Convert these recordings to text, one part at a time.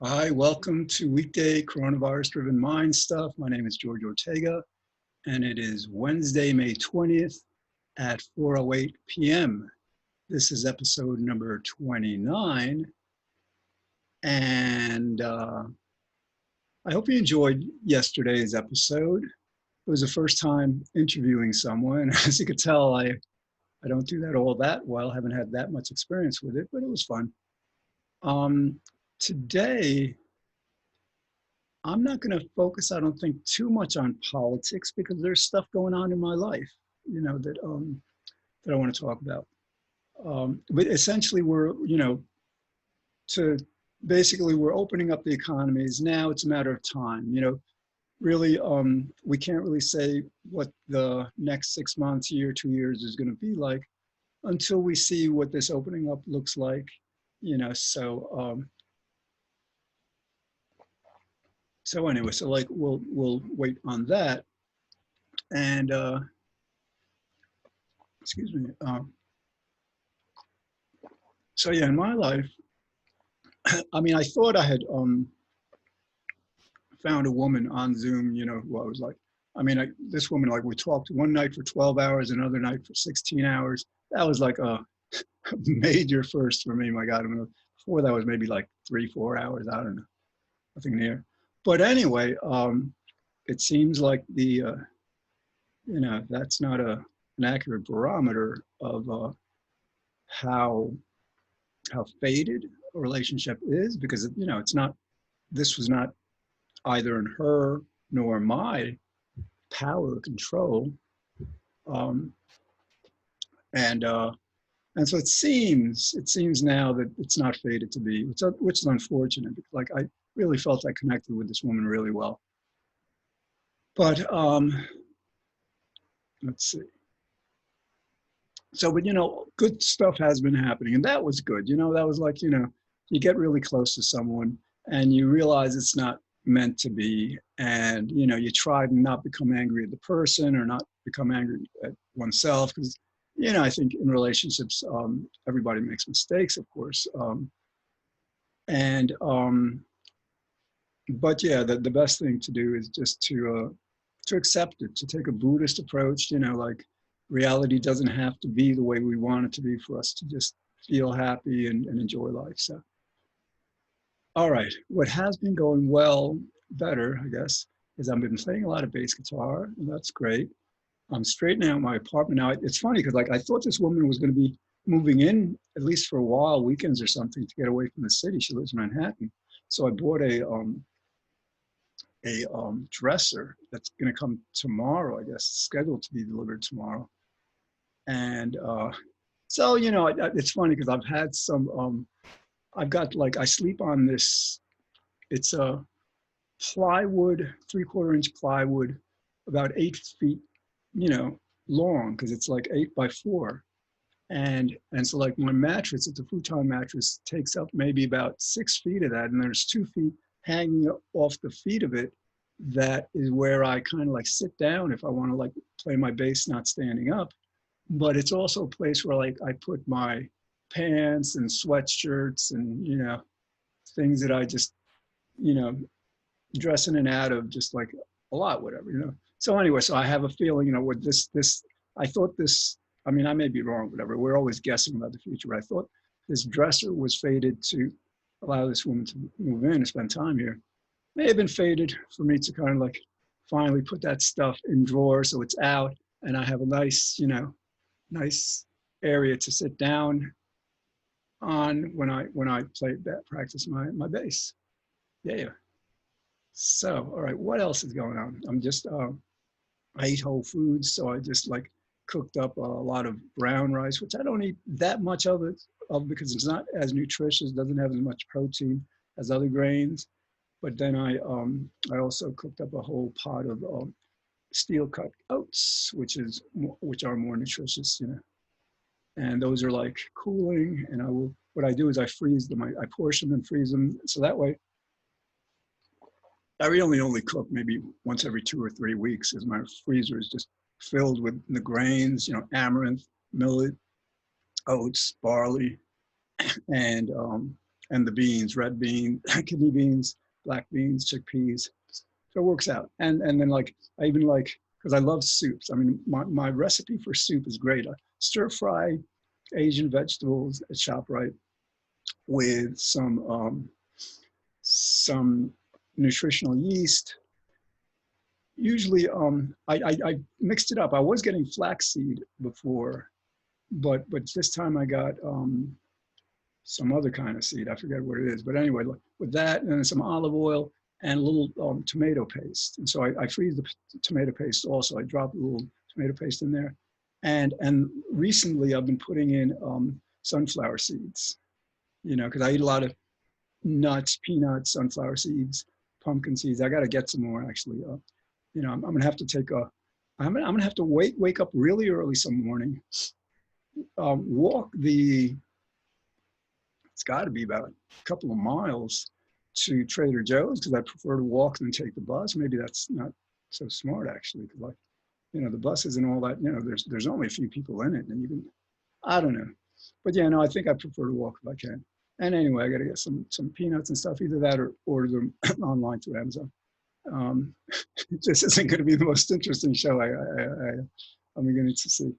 Hi, welcome to weekday coronavirus-driven mind stuff. My name is George Ortega, and it is Wednesday, May 20th at 4:08 p.m. This is episode number 29, and I hope you enjoyed yesterday's episode. It was the first time interviewing someone. As you could tell, I don't do that all that well, haven't had that much experience with it, but it was fun. Um, Today, I'm not going to focus, I don't think, too much on politics because there's stuff going on in my life, that I want to talk about. But essentially, to basically we're opening up the economies now. It's a matter of time. Really, we can't really say what the next 6 months, year, 2 years is going to be like until we see what this opening up looks like. So anyway, so like we'll wait on that. And excuse me. So yeah, in my life, I mean, I thought I had found a woman on Zoom, who I was like, this woman, like we talked one night for 12 hours, another night for 16 hours. That was like a major first for me. My God, before that was maybe like 3, 4 hours. I don't know, nothing near. But anyway, it seems like that's not an accurate barometer of how how faded a relationship is because it's not. This was not either in her nor my power or control, um, and uh, and so it seems now that it's not fated to be, which is unfortunate because like I really felt I connected with this woman really well, but let's see. So, but good stuff has been happening, and that was good. That was like you get really close to someone, and you realize it's not meant to be, and you try to not become angry at the person or not become angry at oneself because I think in relationships everybody makes mistakes, of course, and but yeah, the best thing to do is just to accept it, to take a Buddhist approach, like reality doesn't have to be the way we want it to be for us to just feel happy and enjoy life. So, all right, what has been going well, better, I guess, is I've been playing a lot of bass guitar, and that's great. I'm straightening out my apartment now. It's funny because like I thought this woman was going to be moving in at least for a while, weekends or something, to get away from the city. She lives in Manhattan, so I bought a dresser that's going to come tomorrow. I guess scheduled to be delivered tomorrow. And so it's funny because I've had some. I've got like I sleep on this. It's a plywood, 3/4 inch plywood, about 8 feet, you know, long because it's like 8 by 4. And so like my mattress, it's a futon mattress, takes up maybe about 6 feet of that, and there's 2 feet hanging off the feet of it. That is where I kind of like sit down if I want to like play my bass, not standing up. But it's also a place where like I put my pants and sweatshirts and things that I just you know dress in and out of just like a lot, whatever. So anyway, so I have a feeling, with this, I thought this, I mean, I may be wrong, whatever. We're always guessing about the future, but I thought this dresser was fated to allow this woman to move in and spend time here. May have been fated for me to kind of like finally put that stuff in drawers so it's out and I have a nice, nice area to sit down on when I play that practice my bass. Yeah. So, all right, what else is going on? I eat whole foods, so I just like cooked up a lot of brown rice, which I don't eat that much of because it's not as nutritious, doesn't have as much protein as other grains. But then I also cooked up a whole pot of steel cut oats, which are more nutritious. And those are like cooling. And what I do is I freeze them, I portion and freeze them, so that way I really only cook maybe once every 2 or 3 weeks because my freezer is just filled with the grains, amaranth, millet, oats, barley, and and the beans, red bean, kidney beans, black beans, chickpeas. So it works out. And then like, I even like, because I love soups. I mean, my recipe for soup is great. I stir fry Asian vegetables at ShopRite with some nutritional yeast. Usually, I mixed it up. I was getting flaxseed before, but this time I got some other kind of seed. I forget what it is. But anyway, with that and then some olive oil and a little tomato paste. And so I freeze the tomato paste also. I drop a little tomato paste in there. And recently I've been putting in sunflower seeds, because I eat a lot of nuts, peanuts, sunflower seeds, pumpkin seeds. I got to get some more actually. I'm going to have to I'm going to have to wake up really early some morning, walk it's got to be about a couple of miles to Trader Joe's because I prefer to walk than take the bus. Maybe that's not so smart actually, because the bus isn't all that, there's only a few people in it, and I don't know. But yeah, no, I think I prefer to walk if I can. And anyway, I got to get some peanuts and stuff, either that or order them online through Amazon. This isn't going to be the most interesting show I'm beginning to see.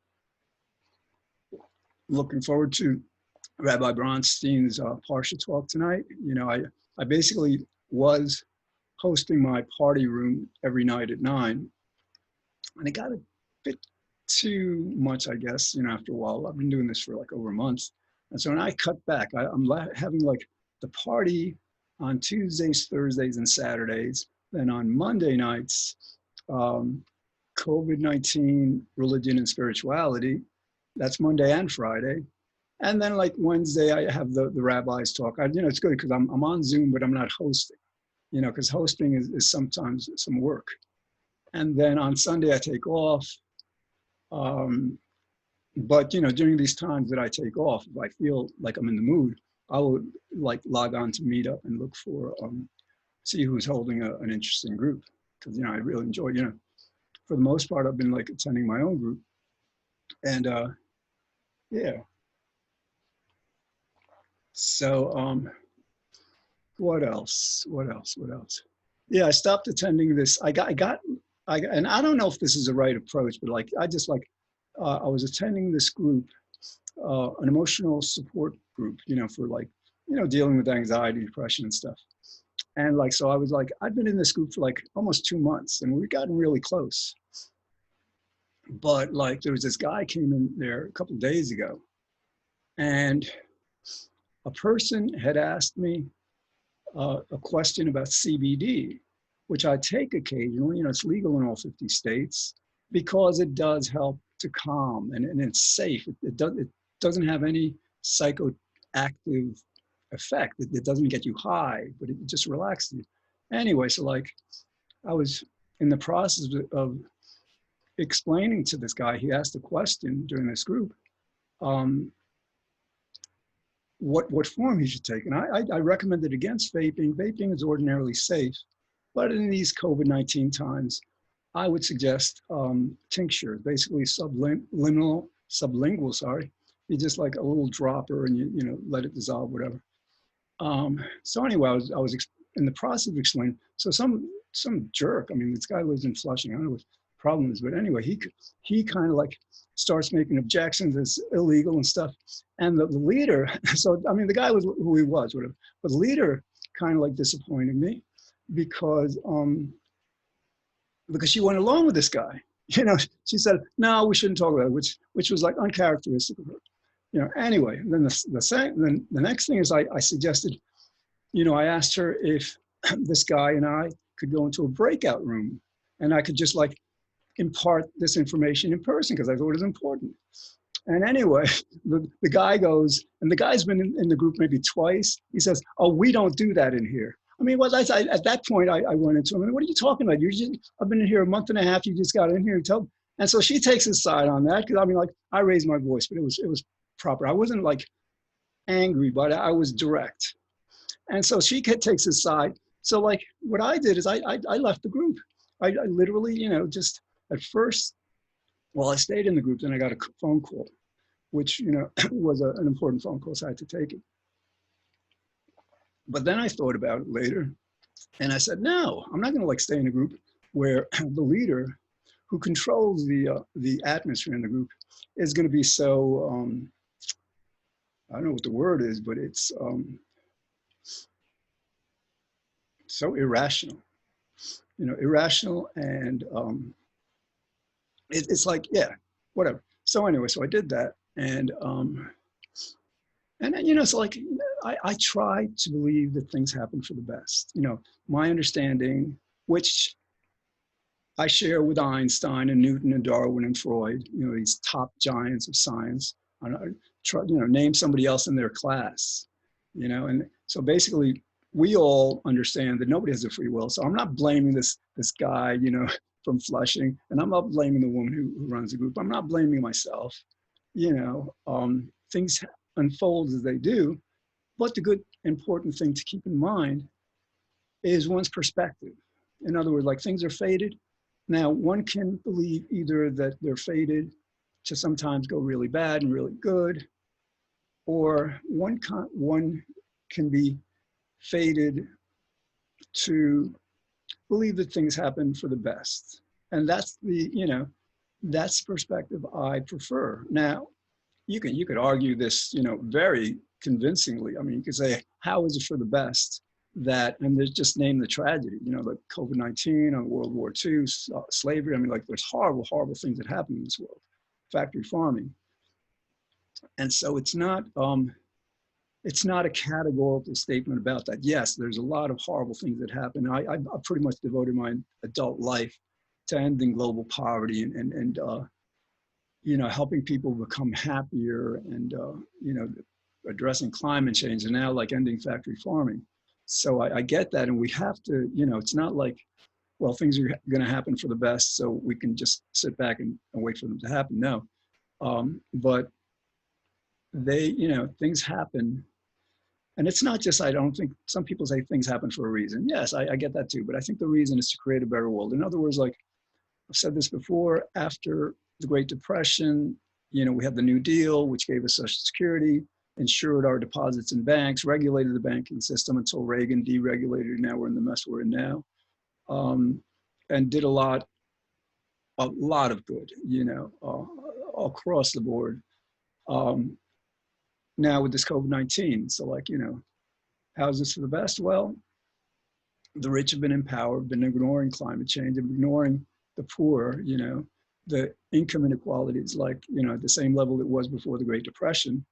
Looking forward to Rabbi Bronstein's Parsha talk tonight. I basically was hosting my party room every night at 9, and it got a bit too much, I guess, after a while. I've been doing this for like over a month. And so when I cut back, I'm having like the party on Tuesdays, Thursdays, and Saturdays. Then on Monday nights, COVID-19, religion and spirituality. That's Monday and Friday. And then like Wednesday, I have the rabbis talk. It's good because I'm on Zoom, but I'm not hosting, because hosting is sometimes some work. And then on Sunday, I take off. But, during these times that I take off, if I feel like I'm in the mood, I will like log on to Meetup and look for, see who's holding an interesting group. Because, I really enjoy, for the most part, I've been like attending my own group. And yeah. So what else? Yeah, I stopped attending this. I got, and I don't know if this is the right approach, but like, I was attending this group, an emotional support group, for like, dealing with anxiety, depression and stuff. And like, so I was like, I've been in this group for like almost 2 months and we've gotten really close. But like, there was this guy came in there a couple of days ago, and a person had asked me a question about CBD, which I take occasionally. It's legal in all 50 states because it does help to calm, and it's safe. It doesn't have any psychoactive effect. It doesn't get you high, but it just relaxes you. Anyway, so like I was in the process of explaining to this guy, he asked a question during this group, what form he should take. And I recommended against vaping. Vaping is ordinarily safe, but in these COVID-19 times, I would suggest tincture, basically sublingual, sorry. You just like a little dropper and you let it dissolve, whatever. So anyway, I was in the process of explaining. So some jerk, this guy lives in Flushing, I don't know what the problem is, but anyway, he kind of like starts making objections, it's illegal and stuff. And the leader, so the guy was who he was, whatever, but the leader kind of like disappointed me because she went along with this guy. She said, no, we shouldn't talk about it, which was like uncharacteristic of her. Anyway, then the next thing is I suggested, I asked her if this guy and I could go into a breakout room and I could just like impart this information in person because I thought it was important. And anyway, the guy goes, and the guy's been in the group maybe twice. He says, oh, we don't do that in here. At that point, I went into him, what are you talking about? I've been in here a month and a half. You just got in here. And so she takes his side on that because I raised my voice, but it was proper. I wasn't like angry, but I was direct. And so she takes his side. So like what I did is I left the group. I literally, just at first, well, I stayed in the group, then I got a phone call, which, was an important phone call, so I had to take it. But then I thought about it later, and I said, no, I'm not going to like stay in a group where the leader who controls the atmosphere in the group is going to be so I don't know what the word is, but it's so irrational, irrational, and it's like, yeah, whatever. So anyway, so I did that, and then, so like I try to believe that things happen for the best. My understanding, which I share with Einstein and Newton and Darwin and Freud, these top giants of science. I try, name somebody else in their class, and so basically we all understand that nobody has a free will. So I'm not blaming this guy, from Flushing, and I'm not blaming the woman who runs the group. I'm not blaming myself. Things unfold as they do, but the good important thing to keep in mind is one's perspective. In other words, like things are fated. Now, one can believe either that they're fated to sometimes go really bad and really good, or one can be fated to believe that things happen for the best. And that's that's the perspective I prefer. Now, you could argue this, very convincingly. I mean, you could say, how is it for the best that, and there's just name the tragedy, like COVID-19 or World War II, slavery. I mean, like there's horrible, horrible things that happen in this world, factory farming. And so it's not a categorical statement about that. Yes, there's a lot of horrible things that happen. I pretty much devoted my adult life to ending global poverty and helping people become happier and, addressing climate change, and now like ending factory farming. So I get that. And we have to, it's not like, well, things are going to happen for the best, so we can just sit back and wait for them to happen. No. But things happen. And it's not just, I don't think, some people say things happen for a reason. Yes, I get that too. But I think the reason is to create a better world. In other words, like I've said this before, after the Great Depression, we had the New Deal, which gave us Social Security, insured our deposits in banks, regulated the banking system until Reagan deregulated. Now we're in the mess we're in now, and did a lot of good, across the board. Now with this COVID-19, so like, how's this for the best? Well, the rich have been in power, been ignoring climate change, and ignoring the poor. The income inequality is like, at the same level it was before the Great Depression.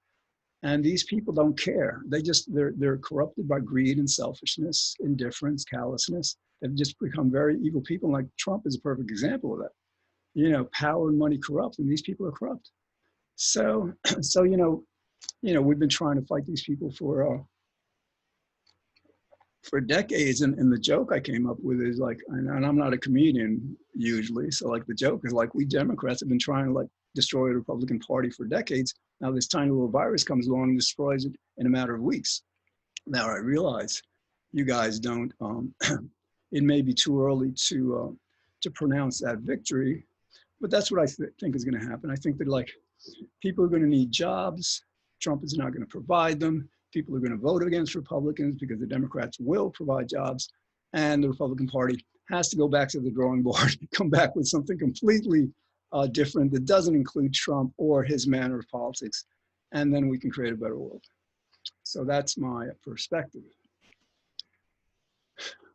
And these people don't care. They're corrupted by greed and selfishness, indifference, callousness. They've just become very evil people. Like Trump is a perfect example of that. Power and money corrupt, and these people are corrupt. So we've been trying to fight these people for decades. And the joke I came up with is like, and I'm not a comedian usually, so like the joke is like, we Democrats have been trying to like destroy the Republican Party for decades. Now this tiny little virus comes along and destroys it in a matter of weeks. Now I realize you guys don't, it may be too early to pronounce that victory, but that's what I think is going to happen. I think that like people are going to need jobs. Trump is not going to provide them. People are going to vote against Republicans because the Democrats will provide jobs, and the Republican Party has to go back to the drawing board, come back with something completely different that doesn't include Trump or his manner of politics, and then we can create a better world. So that's my perspective.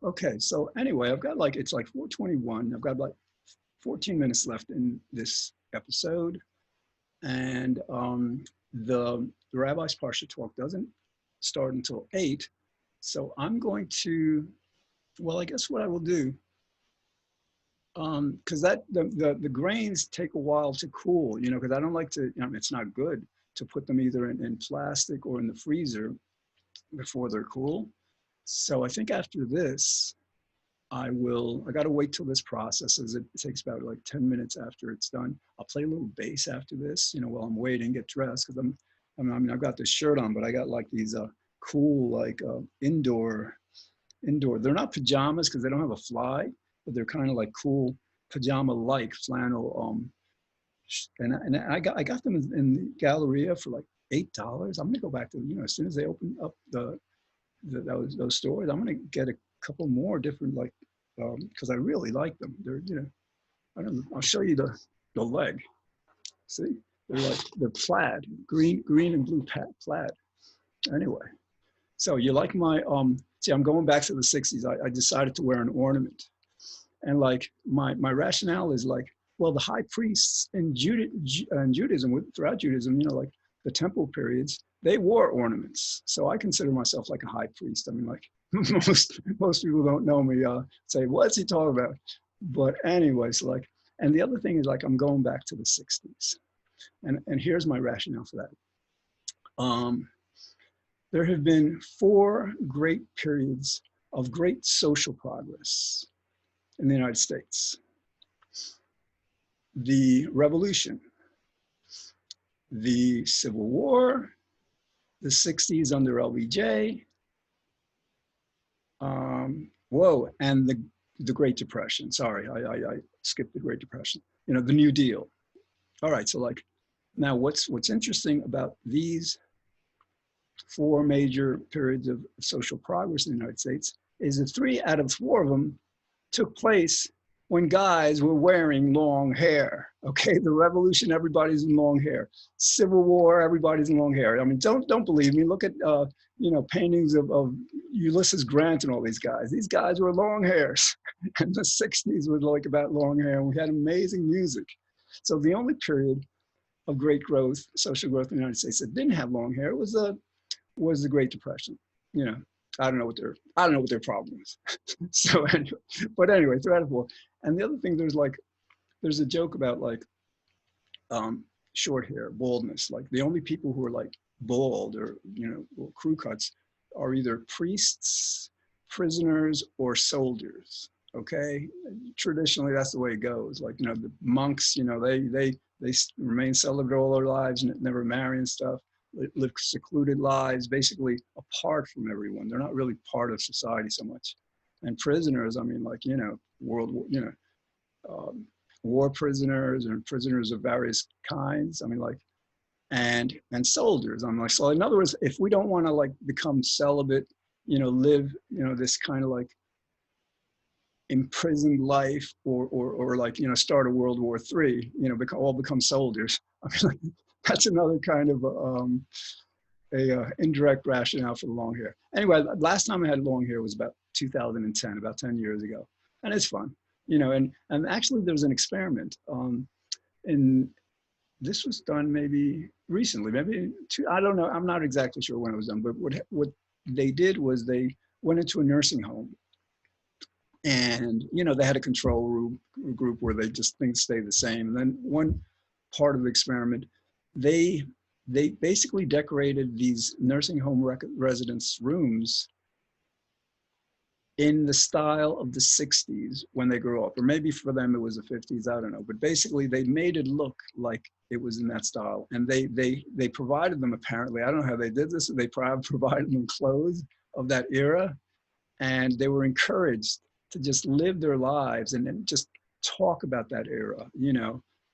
Okay, so anyway, I've got like, it's like 4:21. I've got like 14 minutes left in this episode, and the Rabbi's Parsha talk doesn't start until 8. So I'm going to, well, I guess what I will do, because the grains take a while to cool, because I don't like to, it's not good to put them either in plastic or in the freezer before they're cool. So I think after this, I got to wait till this processes. It takes about like 10 minutes after it's done. I'll play a little bass after this, while I'm waiting, get dressed, because I've got this shirt on, but I got like these cool, like indoor. They're not pajamas because they don't have a fly, but they're kind of like cool pajama-like flannel. And I got them in the Galleria for like $8. I'm gonna go back to, as soon as they open up those stores. I'm going to get a couple more different, like, because I really like them. They're, I don't know, I'll show you the leg. See, they're plaid, green and blue plaid. Anyway, so you like my see, I'm going back to the 60s. I decided to wear an ornament. And like my rationale is like, well, the high priests in Judaism, throughout Judaism, like the temple periods, they wore ornaments. So I consider myself like a high priest. I mean, like most people don't know me, say, what's he talking about? But anyways, like, and the other thing is like, I'm going back to the 60s. And here's my rationale for that. There have been 4 great periods of great social progress in the United States. The Revolution, the Civil War, the 60s under LBJ, and the Great Depression. Sorry, I skipped the Great Depression. The New Deal. All right, so like, now what's interesting about these 4 major periods of social progress in the United States is that 3 out of 4 of them took place when guys were wearing long hair. Okay, the Revolution, everybody's in long hair. Civil War, everybody's in long hair. I mean, don't believe me. Look at paintings of Ulysses Grant and all these guys. These guys were long hairs. And the 60s was like about long hair. And we had amazing music. So the only period of great growth, social growth in the United States that didn't have long hair was the Great Depression. I don't know what their problem is. So anyway, but anyway, 3 out of 4. And the other thing, there's a joke about like short hair, baldness. Like the only people who are like bald or crew cuts are either priests, prisoners, or soldiers. Okay, traditionally that's the way it goes. Like the monks, they remain celibate all their lives and never marry and stuff. Live secluded lives, basically apart from everyone. They're not really part of society so much. And prisoners, I mean, like, world war, war prisoners and prisoners of various kinds. I mean, like, and soldiers. I'm like, so in other words, if we don't want to like become celibate, live, this kind of like imprisoned life or like, start a World War III, all become soldiers. I mean, like, that's another kind of indirect rationale for the long hair. Anyway, last time I had long hair was about 2010, about 10 years ago. And it's fun, and actually there's an experiment. And this was done maybe recently, I don't know, I'm not exactly sure when it was done, but what they did was they went into a nursing home. And, they had a control group where things stay the same. And then one part of the experiment, they basically decorated these nursing home residents' rooms in the style of the 60s when they grew up, or maybe for them it was the 50s, I don't know. But basically they made it look like it was in that style. And they provided them, apparently, I don't know how they did this, they provided them clothes of that era. And they were encouraged to just live their lives and just talk about that era,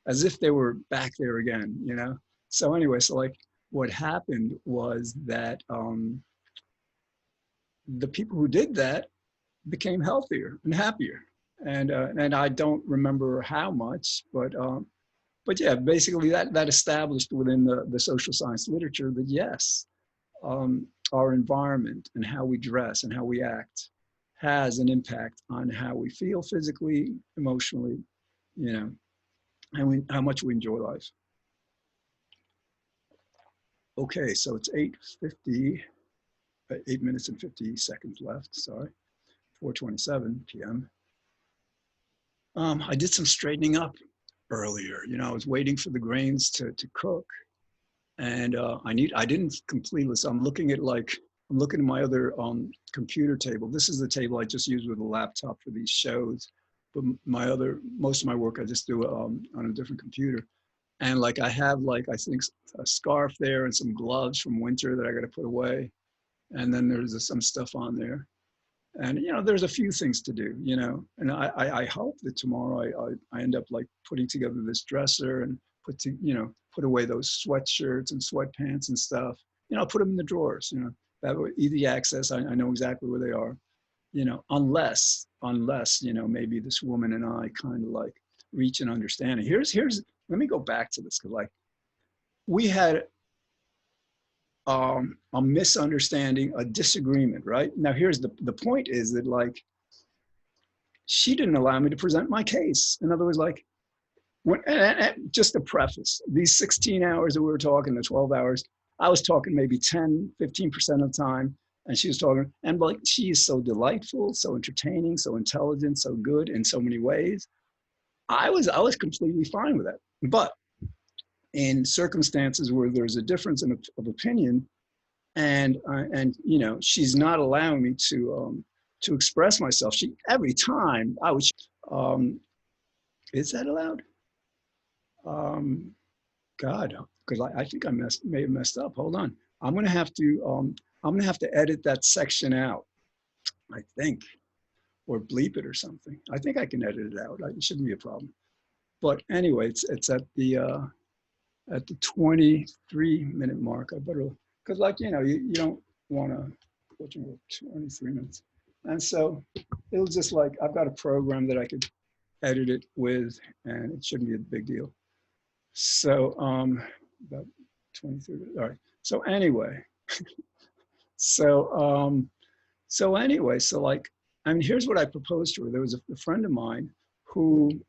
as if they were back there again, So anyway, so like what happened was that the people who did that became healthier and happier. And I don't remember how much, but yeah, basically that established within the social science literature that yes, our environment and how we dress and how we act has an impact on how we feel physically, emotionally, and how much we enjoy life. Okay, so it's 8:50, 8 minutes and 50 seconds left, sorry, 4:27 p.m. I did some straightening up earlier. I was waiting for the grains to cook, and I didn't completely, so I'm looking at my other computer table. This is the table I just use with a laptop for these shows, but most of my work I just do on a different computer. And like I have like, I think a scarf there and some gloves from winter that I got to put away. And then there's some stuff on there. And, there's a few things to do, and I hope that tomorrow I end up like putting together this dresser and put away those sweatshirts and sweatpants and stuff. I'll put them in the drawers, that were easy access. I know exactly where they are, you know, unless, you know, maybe this woman and I kind of like reach an understanding. Let me go back to this, because like we had a misunderstanding, a disagreement, right? Now, here's the point is that like, she didn't allow me to present my case. In other words, like, and just to preface, these 16 hours that we were talking, the 12 hours, I was talking maybe 10, 15% of the time. And she was talking, and like, she's so delightful, so entertaining, so intelligent, so good in so many ways. I was completely fine with that. But in circumstances where there's a difference of opinion, and you know, she's not allowing me to express myself. She every time I would, um, is that allowed? Um, God, because I think may have messed up. Hold on, I'm gonna have to edit that section out, I think, or bleep it or something. I think I can edit it out. It shouldn't be a problem. But anyway, it's at the 23-minute mark. I better, because like, you know, you don't want to put 23 minutes. And so it was just like, I've got a program that I could edit it with, and it shouldn't be a big deal. So about 23, all right. So anyway, so so like, I mean, here's what I proposed to her. There was a friend of mine who,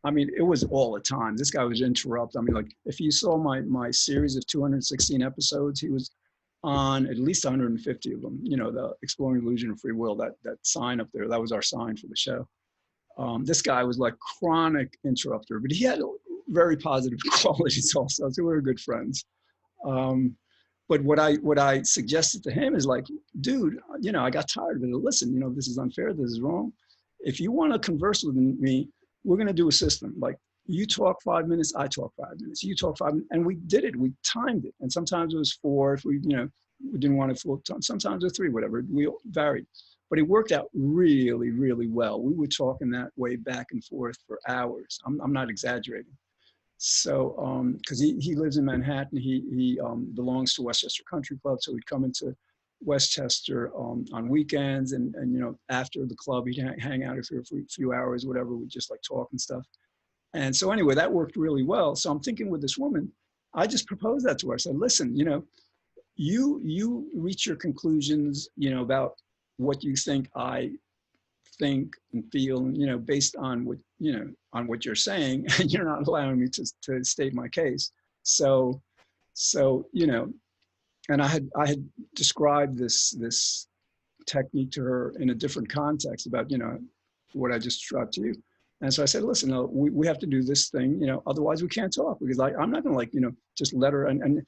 I mean, it was all the time. This guy was interrupt. I mean, like, if you saw my series of 216 episodes, he was on at least 150 of them. You know, the Exploring Illusion of Free Will, that sign up there, that was our sign for the show. This guy was like chronic interrupter, but he had very positive qualities also. So we were good friends. But what I suggested to him is like, dude, you know, I got tired of it. Listen, you know, this is unfair. This is wrong. If you want to converse with me, we're going to do a system. Like, you talk 5 minutes, I talk 5 minutes. You talk 5 minutes, and we did it. We timed it, and sometimes it was 4 if we, you know, we didn't want it full time. Sometimes it was 3, whatever. We varied, but it worked out really, really well. We were talking that way back and forth for hours. I'm not exaggerating. So, because he lives in Manhattan, he belongs to Westchester Country Club, so he'd come into Westchester on weekends, and you know, after the club, he'd hang out for a few hours, whatever. We'd just like talk and stuff. And so anyway, that worked really well. So I'm thinking with this woman, I just proposed that to her. I said, listen, you know, you reach your conclusions, you know, about what you think I think and feel, you know, based on what, you know, on what you're saying, and you're not allowing me to state my case. So, you know, and I had described this technique to her in a different context about, you know, what I just described to you. And so I said, listen, no, we have to do this thing, you know, otherwise we can't talk, because I'm not gonna, like, you know, just let her, and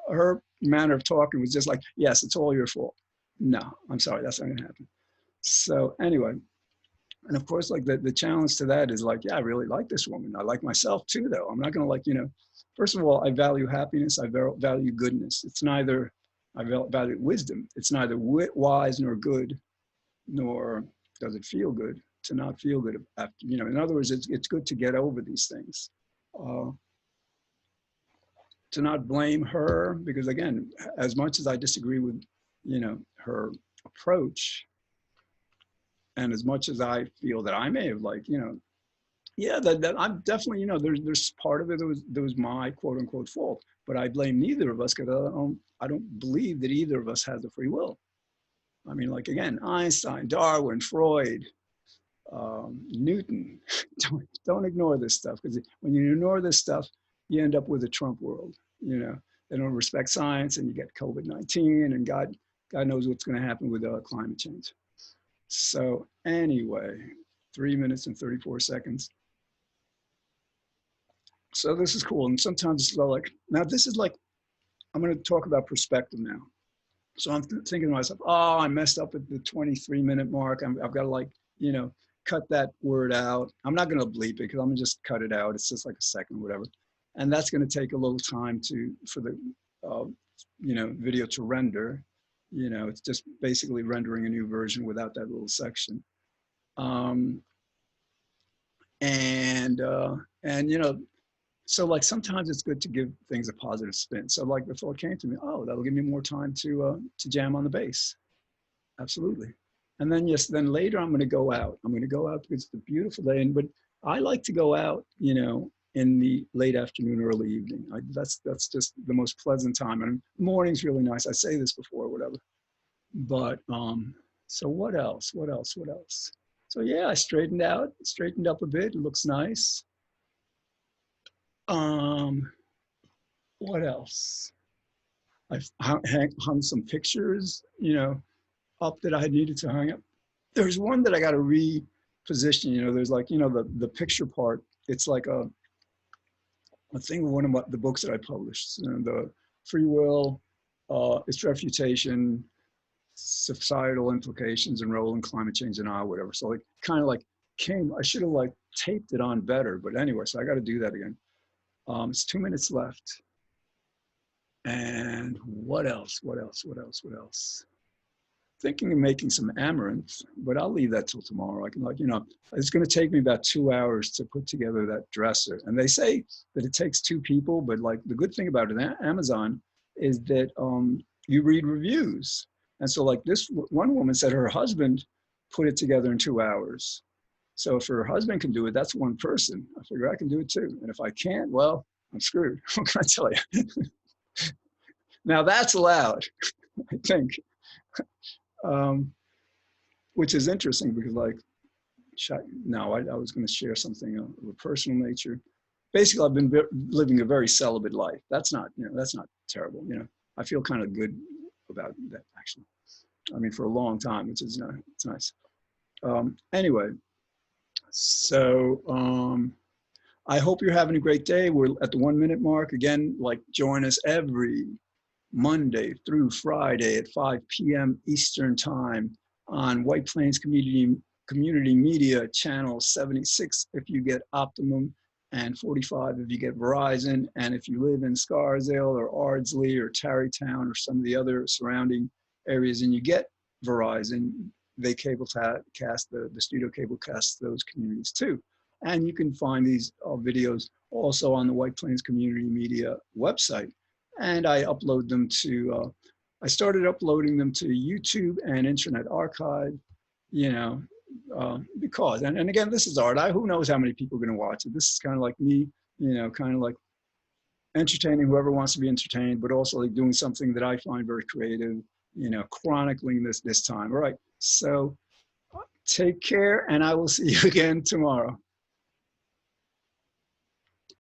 her manner of talking was just like, yes, it's all your fault. No, I'm sorry, that's not gonna happen. So anyway, and of course, like the challenge to that is like, yeah, I really like this woman. I like myself too, though. I'm not gonna, like, you know, first of all, I value happiness. I value goodness. It's neither, I value wisdom. It's neither wise nor good, nor does it feel good to not feel good after, you know, in other words, it's good to get over these things. To not blame her, because again, as much as I disagree with, you know, her approach, and as much as I feel that I may have, like, you know, yeah, that I'm definitely, you know, there's part of it that was my quote unquote fault, but I blame neither of us, because I don't believe that either of us has a free will. I mean, like, again, Einstein, Darwin, Freud, Newton. Don't ignore this stuff, because when you ignore this stuff, you end up with a Trump world. You know, they don't respect science, and you get COVID-19, and God knows what's going to happen with climate change. So anyway, 3 minutes and 34 seconds. So this is cool. And sometimes it's like, now this is like, I'm going to talk about perspective now. So I'm thinking to myself, oh, I messed up at the 23-minute mark. I've got to, like, you know, cut that word out. I'm not going to bleep it, because I'm going to just cut it out. It's just like a second, whatever. And that's going to take a little time for the, you know, video to render. You know, it's just basically rendering a new version without that little section. And you know, So like sometimes it's good to give things a positive spin. So like the thought came to me, oh, that'll give me more time to jam on the bass. Absolutely. And then yes, then later I'm going to go out. I'm going to go out because it's a beautiful day. And but I like to go out, in the late afternoon, early evening. That's just the most pleasant time. And morning's really nice. I say this before, whatever. But so what else? What else? What else? So yeah, I straightened up a bit. It looks nice. Um, what else? I've hung some pictures, up that I needed to hang up. There's one that I got to reposition. There's like, the picture part. It's like a thing of one of the books that I published. The free will, its refutation, societal implications, and role in climate change and whatever. So like kind of like I should have like taped it on better. But anyway, so I got to do that again. It's 2 minutes left. And what else? What else? What else? What else? Thinking of making some amaranth, but I'll leave that till tomorrow. I can it's going to take me about 2 hours to put together that dresser. And they say that it takes 2 people, but like the good thing about it, Amazon is that you read reviews. And so like this one woman said her husband put it together in 2 hours. So if her husband can do it, that's one person. I figure I can do it too. And if I can't, well, I'm screwed. What can I tell you? Now that's allowed, I think. Which is interesting because like, no, I was going to share something of a personal nature. Basically, I've been living a very celibate life. That's not terrible. I feel kind of good about that actually. I mean, for a long time, which is it's nice. Anyway, so I hope you're having a great day. We're at the 1 minute mark again. Like, join us every Monday through Friday at 5 p.m. Eastern Time on White Plains Community Media Channel 76 if you get Optimum, and 45 if you get Verizon. And if you live in Scarsdale or Ardsley or Tarrytown or some of the other surrounding areas and you get Verizon, they cable cast, the studio cable casts those communities too. And you can find these videos also on the White Plains Community Media website. And I upload them to, I started uploading them to YouTube and Internet Archive, because, and again, this is art. Who knows how many people are going to watch it. This is kind of like me, kind of like entertaining whoever wants to be entertained, but also like doing something that I find very creative, chronicling this time. All right, so take care, and I will see you again tomorrow.